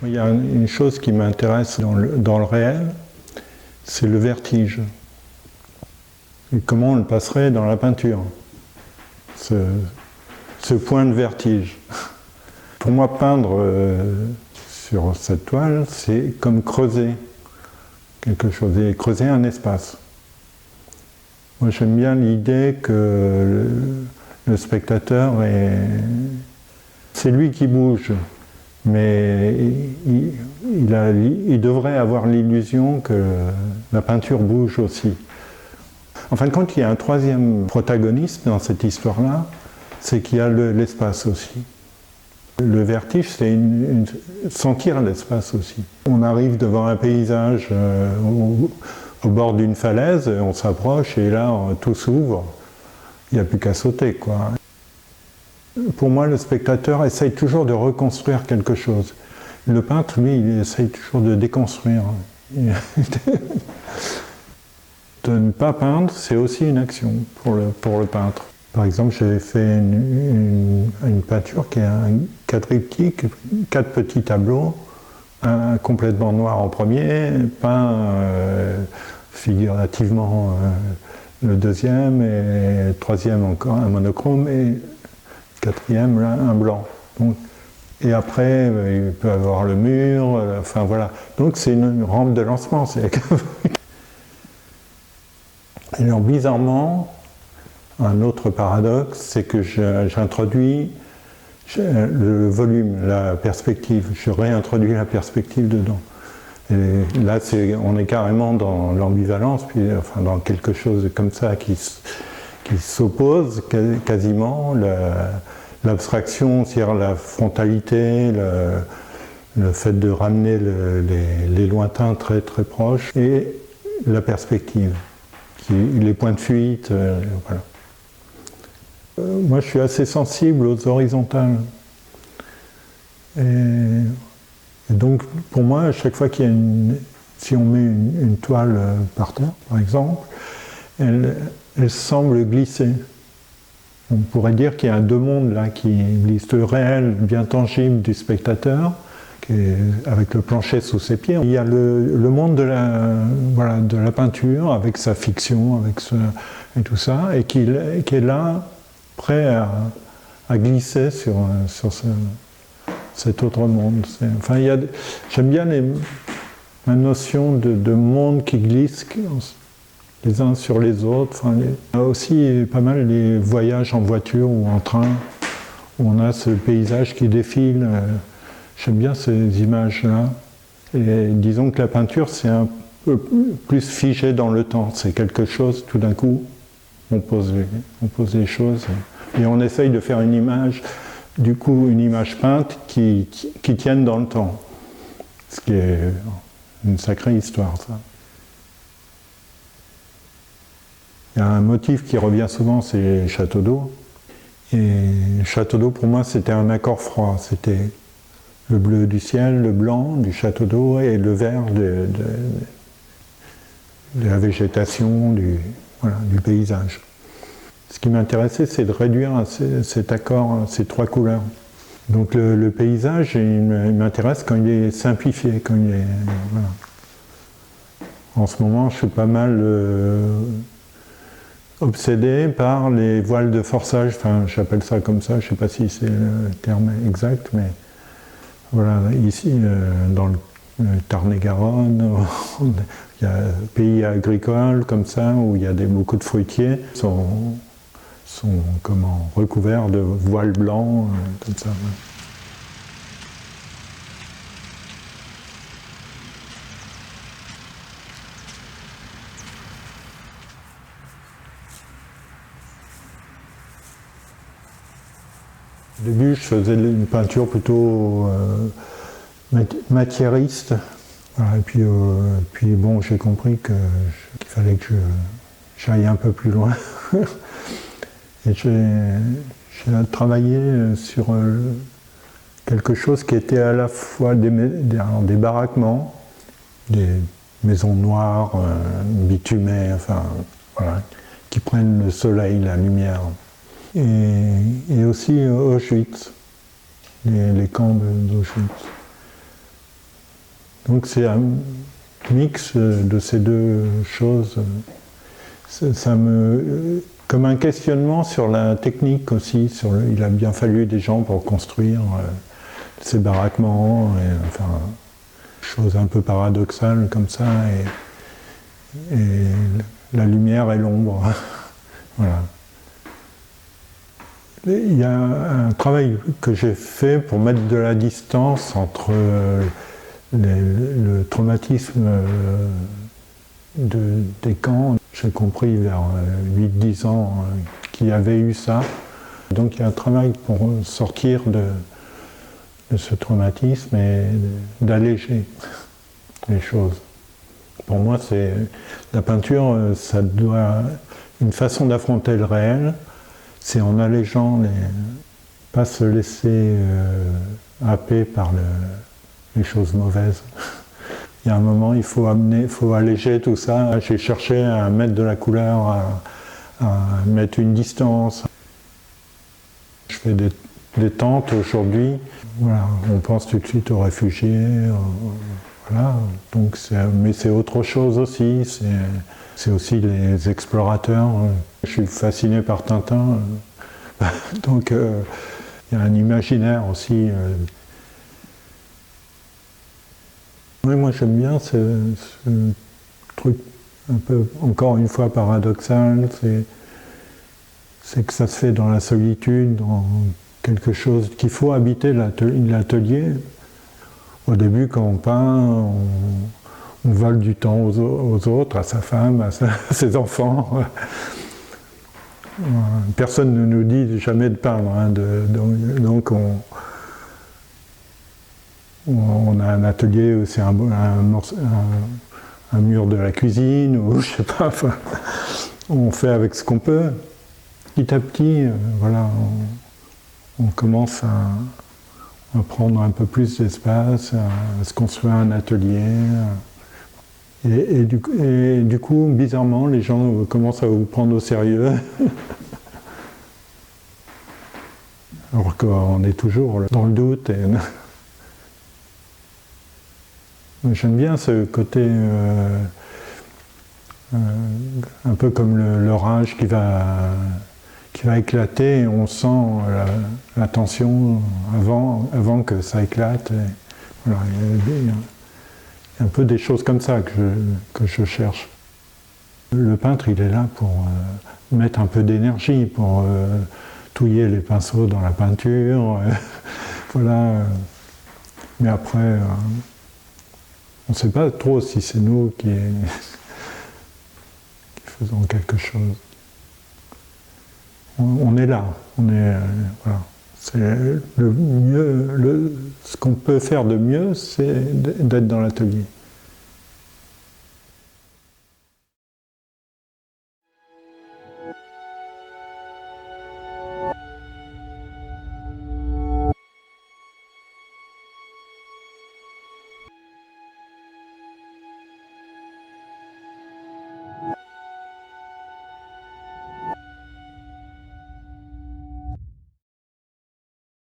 Il y a une chose qui m'intéresse dans le réel, c'est le vertige. Et comment on le passerait dans la peinture, ce point de vertige. Pour moi, peindre sur cette toile, c'est comme creuser quelque chose, et creuser un espace. Moi, j'aime bien l'idée que le spectateur c'est lui qui bouge, mais il devrait avoir l'illusion que la peinture bouge aussi. En fin de compte, il y a un troisième protagoniste dans cette histoire-là, c'est qu'il y a l'espace aussi. Le vertige, c'est sentir l'espace aussi. On arrive devant un paysage au bord d'une falaise, on s'approche et là, tout s'ouvre. Il n'y a plus qu'à sauter, quoi. Pour moi, le spectateur essaye toujours de reconstruire quelque chose. Le peintre, lui, il essaye toujours de déconstruire. De ne pas peindre, c'est aussi une action pour le peintre. Par exemple, j'avais fait une peinture qui est un quadriptyque, 4 petits tableaux, un complètement noir en premier, peint figurativement le deuxième, et le troisième encore un monochrome, et le quatrième là, un blanc. Donc, et après, il peut avoir le mur, enfin voilà. Donc c'est une rampe de lancement. Et alors bizarrement, un autre paradoxe, c'est que j'introduis le volume, la perspective. Je réintroduis la perspective dedans. Et là, on est carrément dans l'ambivalence, puis enfin dans quelque chose comme ça qui s'oppose quasiment. L'abstraction, c'est-à-dire la frontalité, le fait de ramener les lointains très très proches, et la perspective, les points de fuite, voilà. Moi, je suis assez sensible aux horizontales. Et donc, pour moi, à chaque fois si on met une toile par terre, par exemple, elle semble glisser. On pourrait dire qu'il y a deux mondes là qui glissent. Le réel bien tangible du spectateur, avec le plancher sous ses pieds. Il y a le monde de la peinture, avec sa fiction, et tout ça, et qui est là, prêt à glisser sur cet autre monde. Enfin, j'aime bien la notion de monde qui glisse les uns sur les autres. Enfin, il y a aussi pas mal les voyages en voiture ou en train, où on a ce paysage qui défile. J'aime bien ces images-là. Et disons que la peinture, c'est un peu plus figé dans le temps. C'est quelque chose, tout d'un coup, on pose les choses. Et on essaye de faire une image, du coup, une image peinte qui tienne dans le temps. Ce qui est une sacrée histoire, ça. Il y a un motif qui revient souvent, c'est les châteaux d'eau. Et château d'eau, pour moi, c'était un accord froid. C'était le bleu du ciel, le blanc du château d'eau et le vert de la végétation, du paysage. Ce qui m'intéressait, c'est de réduire cet accord, ces trois couleurs. Donc le paysage, il m'intéresse quand il est simplifié, quand il est... Voilà. En ce moment, je suis pas mal obsédé par les voiles de forçage, enfin j'appelle ça comme ça, je ne sais pas si c'est le terme exact, mais voilà, ici, dans le Tarn-et-Garonne, il y a un pays agricole comme ça, où il y a beaucoup de fruitiers, sont recouverts de voiles blancs, comme ça. Au début, je faisais une peinture plutôt matiériste. Voilà, et puis bon, j'ai compris qu'il fallait que j'aille un peu plus loin. Et j'ai travaillé sur quelque chose qui était à la fois des baraquements, des maisons noires, bitumées, enfin, voilà, qui prennent le soleil, la lumière. Et aussi Auschwitz, les camps d'Auschwitz. Donc c'est un mix de ces deux choses. Ça me, comme un questionnement sur la technique aussi. Il a bien fallu des gens pour construire ces baraquements, et, enfin, choses un peu paradoxales comme ça, et la lumière et l'ombre. Voilà. Il y a un travail que j'ai fait pour mettre de la distance entre le traumatisme des camps. J'ai compris vers 8-10 ans qu'il y avait eu ça. Donc il y a un travail pour sortir de ce traumatisme et d'alléger les choses. Pour moi, la peinture, ça doit une façon d'affronter le réel, c'est en allégeant, pas se laisser happer par les choses mauvaises. Il y a un moment, il faut alléger tout ça. J'ai cherché à mettre de la couleur, à mettre une distance. Je fais des tentes aujourd'hui. Voilà, on pense tout de suite aux réfugiés. Voilà, donc mais c'est autre chose aussi. C'est aussi les explorateurs. Je suis fasciné par Tintin. Donc il y a un imaginaire aussi. Oui, moi j'aime bien ce truc un peu, encore une fois, paradoxal. C'est que ça se fait dans la solitude, dans quelque chose qu'il faut habiter l'atelier. Au début, quand on peint, on vole du temps aux autres, à sa femme, à ses enfants. Personne ne nous dit jamais de peindre, hein, donc on a un atelier, c'est un mur de la cuisine, ou je sais pas, enfin, on fait avec ce qu'on peut. Petit à petit, voilà, on commence à prendre un peu plus d'espace, à se construire un atelier. Et du coup, bizarrement, les gens commencent à vous prendre au sérieux. Alors qu'on est toujours dans le doute. J'aime bien ce côté un peu comme l'orage qui va éclater, et on sent la tension avant que ça éclate. Voilà, il y a un peu des choses comme ça que je cherche. Le peintre, il est là pour mettre un peu d'énergie, pour touiller les pinceaux dans la peinture. Voilà. Mais après, on ne sait pas trop si c'est nous qui faisons quelque chose. On est là. Voilà. C'est le mieux. Ce qu'on peut faire de mieux, c'est d'être dans l'atelier.